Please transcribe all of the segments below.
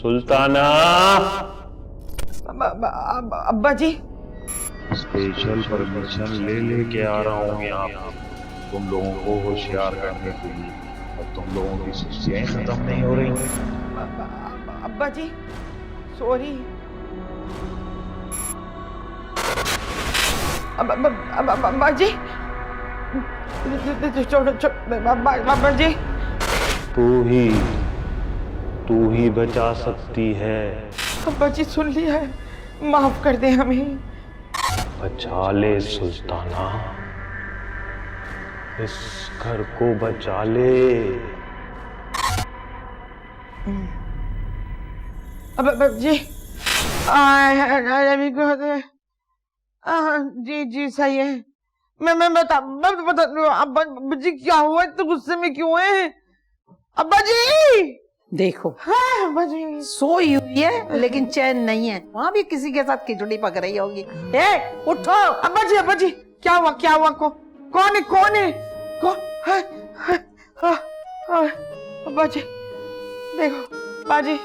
सुल्ताना। अब्बा जी special permission लेके आ रहा हूँ यहाँ तुम लोगों को होशियार करने के लिए। अब तुम लोगों की सब्जियां खत्म नहीं हो रही। अब्बा जी सॉरी। अब्बा जी छोड़ो अब्बा जी। तू ही बचा सकती है। अब्बा जी सुन लिया है, माफ कर दे हमें। बचा ले सुल्ताना, इस घर को बचा ले। अब जी जी जी सही है। मैं बता अब्बा जी क्या हुआ, तो गुस्से में क्यों है अब्बा जी? देखो हाँ अब्बा जी सोई हुई है लेकिन चैन नहीं है। वहाँ भी किसी के साथ खिचड़ी पक रही होगी। उठो अब्बा जी क्या हुआ कौन है कौन अब्बा जी देखो बाजी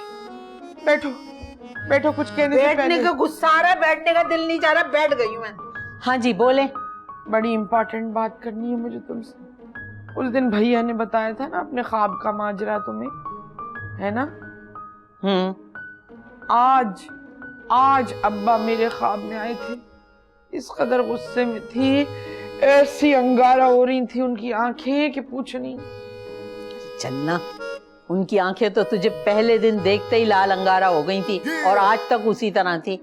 बैठो कुछ कहने से बैठने का गुस्सा आ रहा है, बैठने का दिल नहीं चाह रहा, बैठ गई हूँ मैं। हाँ जी बोले। बड़ी इम्पोर्टेंट बात करनी है मुझे तुमसे। उस दिन भैया ने बताया था ना अपने ख्वाब का माजरा तुम्हें, है ना? आज अब्बा मेरे ख्वाब में आए थे। इस कदर गुस्से में थी, ऐसी अंगारा हो रही थी उनकी आंखें कि पूछ नहीं। चलना, उनकी आंखें तो तुझे पहले दिन देखते ही लाल अंगारा हो गई थी और आज तक उसी तरह थी।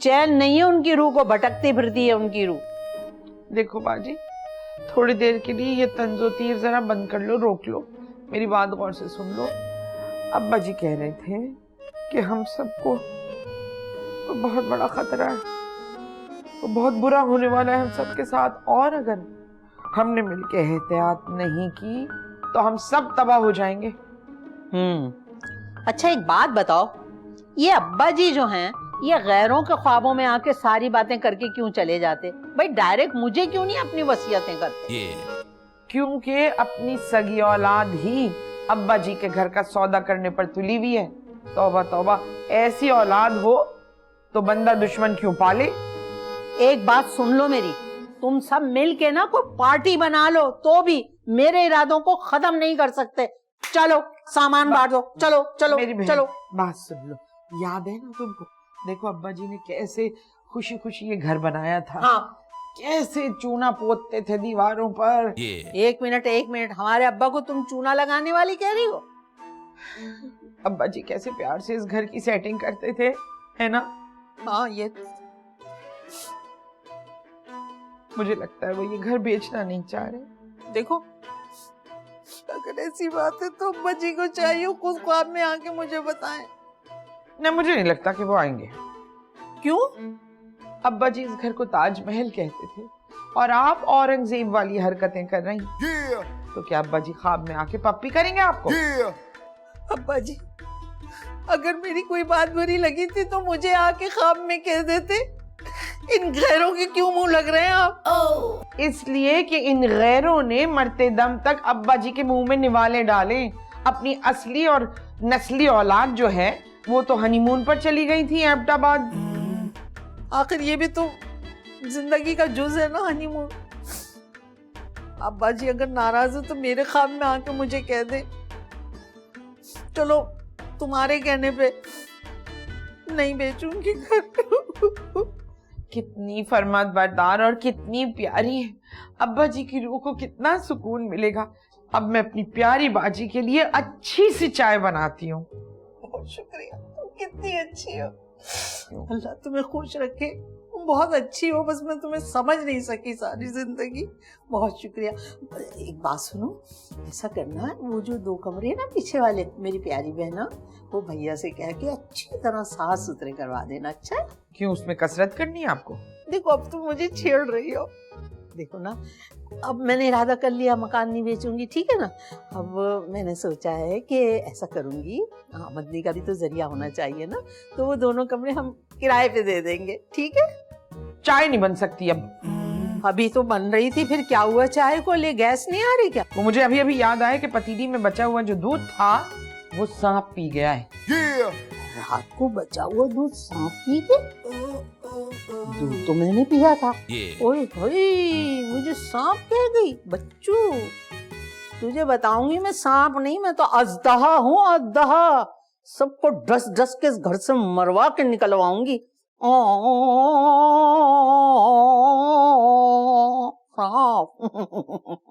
चैन नहीं है उनकी रूह को, भटकती फिरती है उनकी रूह। देखो बाजी थोड़ी देर के लिए ये तंजो तीर जरा बंद कर लो, रोक लो, मेरी बात गौर से सुन लो। अब्बा जी कह रहे थे कि हम सबको बहुत बड़ा खतरा है, तो बहुत बुरा होने वाला है हम सबके साथ, और अगर हमने मिलके एहतियात नहीं की तो हम सब तबाह हो जाएंगे। अच्छा एक बात बताओ, ये अब्बा जी जो हैं ये गैरों के ख्वाबों में आके सारी बातें करके क्यों चले जाते? भाई डायरेक्ट मुझे क्यों नहीं अपनी वसीयतें करते? क्योंकि अपनी सगी औलाद ही अब्बा जी के घर का सौदा करने पर तुली हुई है। तौबा तौबा, ऐसी औलाद हो तो बंदा दुश्मन क्यों पाले। एक बात सुन लो मेरी, तुम सब मिल के ना कोई पार्टी बना लो तो भी मेरे इरादों को खत्म नहीं कर सकते। चलो सामान बांट दो, चलो चलो चलो। बात सुन लो, याद है ना तुमको? देखो अब्बा जी ने कैसे खुशी खुशी ये घर बनाया था। हाँ। कैसे चूना पोतते थे दीवारों पर। एक मिनट हमारे अब्बा को तुम चूना लगाने वाली कह रही हो? अब्बा जी कैसे प्यार से इस घर की सेटिंग करते थे, है ना? हाँ ये मुझे लगता है वो ये घर बेचना नहीं चाह रहे। देखो अगर ऐसी बात है तो अब्बा जी को चाहिए खुद ख्वाब में आके मुझे बताएं। ना मुझे नहीं लगता कि वो आएंगे। क्यों? अब्बा जी इस घर को ताजमहल कहते थे और आप औरंगजेब वाली हरकतें कर रही। तो क्या अब्बा जी ख्वाब में आके पप्पी करेंगे आपको? अब्बा जी अगर मेरी कोई बात बुरी लगी थी तो मुझे आके ख्वाब में कह देते। इन गैरों के क्यों मुंह लग रहे हैं आप? इसलिए कि इन गैरों ने मरते दम तक अब्बा जी के मुंह में निवाले डाले। अपनी असली और नस्ली औलाद जो है वो तो हनीमून पर चली गई थी एबटाबाद। आखिर ये भी तो जिंदगी का जुज है ना, हनीमून। अब्बा जी अगर नाराज हो तो मेरे ख्वाब में आके मुझे कह दे। चलो तुम्हारे कहने पे नहीं बेचूंगी घर। कितनी फरमाबरदार और कितनी प्यारी है। अब्बा जी की रूह को कितना सुकून मिलेगा। अब मैं अपनी प्यारी बाजी के लिए अच्छी सी चाय बनाती हूँ। बहुत शुक्रिया, तुम कितनी अच्छी हो। अल्लाह तुम्हें खुश रखे। तुम बहुत अच्छी हो, बस मैं तुम्हें समझ नहीं सकी सारी जिंदगी। बहुत शुक्रिया। एक बात सुनो, ऐसा करना है वो जो 2 कमरे हैं ना पीछे वाले, मेरी प्यारी बहना, वो भैया से कह के अच्छी तरह साफ सुथरे करवा देना। अच्छा? क्यों, उसमें कसरत करनी है आपको? देखो अब तुम मुझे छेड़ रही हो। देखो ना, अब मैंने इरादा कर लिया मकान नहीं बेचूंगी, ठीक है ना। अब मैंने सोचा है कि ऐसा करूंगी, आमदनी का भी तो जरिया होना चाहिए ना, तो वो 2 कमरे हम किराए पे दे देंगे, ठीक है? चाय नहीं बन सकती अब? अभी तो बन रही थी, फिर क्या हुआ? चाय को ले गैस नहीं आ रही क्या? वो मुझे अभी अभी याद आया कि पतीली में बचा हुआ जो दूध था वो सांप पी गया है। रात को बचा हुआ दूध सांप पी के? दूध तो मैंने पिया था। ओए होए, मुझे सांप कह गई। बच्चू, तुझे बताऊंगी मैं सांप नहीं, मैं तो अजदहा हूँ, अजदहा। सबको डस डस के इस घर से मरवा के निकलवाऊंगी। सांप।